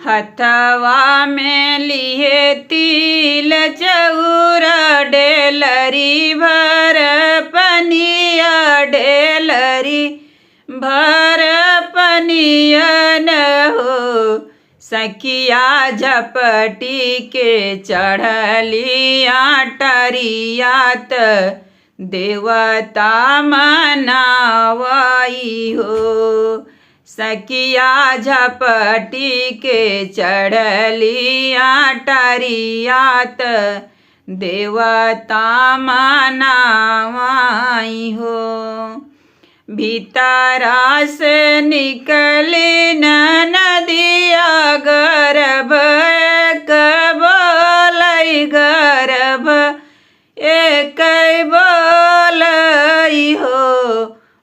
हथवा में लिए तिल चौर डेलरी भर पनिया डेलरी भर पनिया न हो सखिया झपटी के चढ़लिया टरियात देवता मनावई हो सखिया झपटी के चढ़लिया टरियात देवता मनावई हो भीतरा से निकली नदिया गर्भ एक बोलई गर्भ एक बोलई हो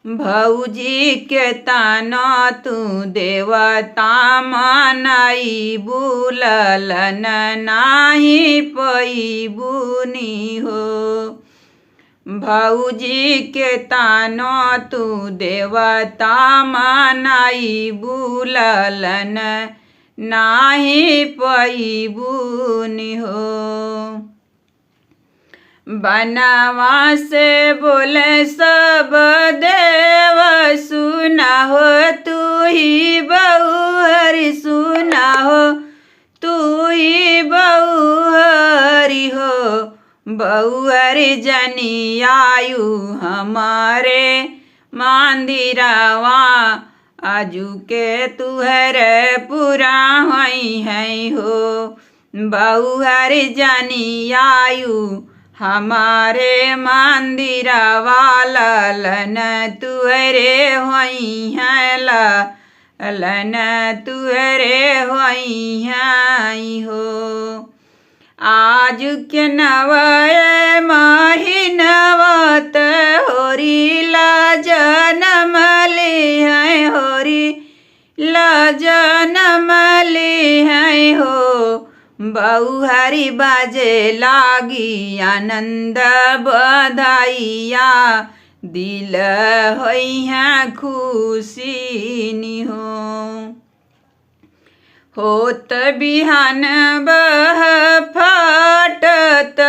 भौजी के ताना तू देवता मनाई बुललन नाही पैबुनी हो भौजी के तानो तू देवता मनाई बुललन नाही पैबुनी हो बनवा से बोले सब देव सुना हो तू ही बहु हरि सुना हो तू ही बहु हरि हो बहुहरि जनी आयु हमारे मंदिरवा आजू के तुहर पूरा हई है हो बहुहरि जनी आयु हमारे मंदिरवा ललन तुहरे हई है ललन तुहरे हई है हो आज के नवय महीनवत होरी ला जनम ली है होरी ला जनम ली है हो बहुहरि बाजे लागी आनंद बधाइया दिल होई है खुशी नि हो होत बिहान बह फाटत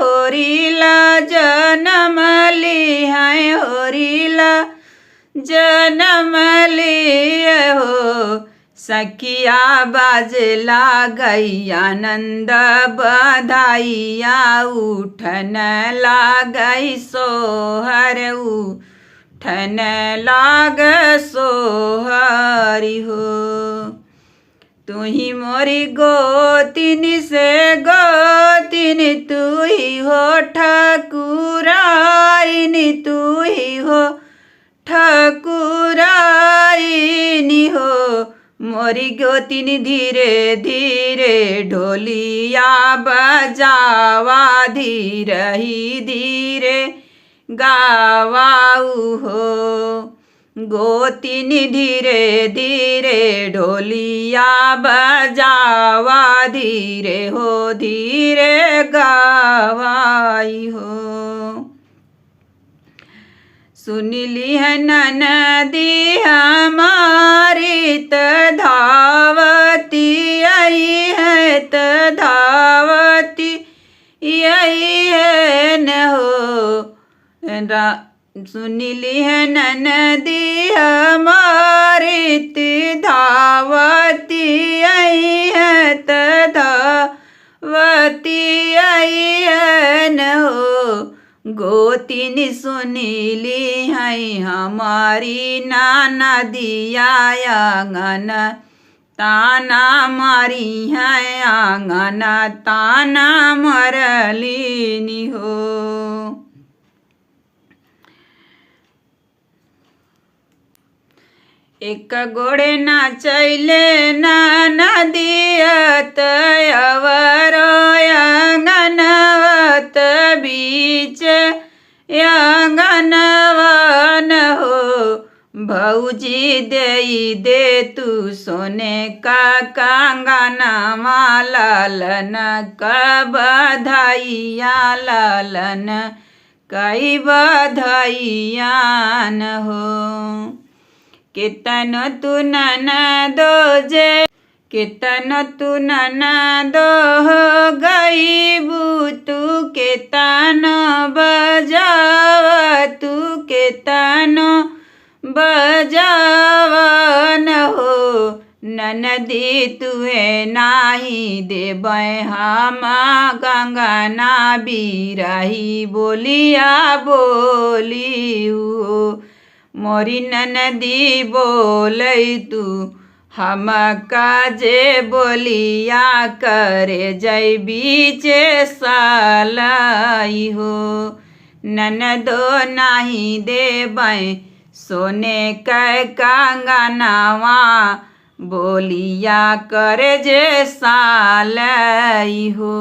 होरीला जनम ली है होरीला जनम ली हो सखिया बाजला गई आनंद बधाइया उठन लागई सोहर उठन लाग सोहरी हो तू ही मोरी गोतिन से गोतिन तू ही हो ठाकुराइन तू ही हो ठाकुराइन हो मोरी गोतिन धीरे धीरे ढोलिया बजावा धीरे ही धीरे गावाऊ हो गोतिन धीरे धीरे ढोलिया बजावा धीरे हो धीरे गावाई हो सुनली है ननदी हमारी धावती आई है धावती यही है न हो सुनली है ननदी हमारी धावती आई है धावती आई है न हो गोतिन सुनीली है हमारी नाना दिया आंगन ताना मारी है आंगन ताना मरली हो एक गोड़े नाचैले नाना दियत अवरो आंगनवत बीच आंगनवन हो भौजी दे तू सोने का कंगनवा लालन का बधाइया लालन कई बधाइया न हो कितन तू ननदो जे केतन तू ननदो हो गईबू तू केतन बजाव तू केतन बजावन हो ननदी तुहे नाही देबै हम कंगना बिराही बोलिया बोलियो मोरी ननदी बोलै तू हम काजे बोलिया करे जय बीचे सालाई हो ननदो नाही देबै सोने कै कंगनवा बोलिया करे जे सालाई हो।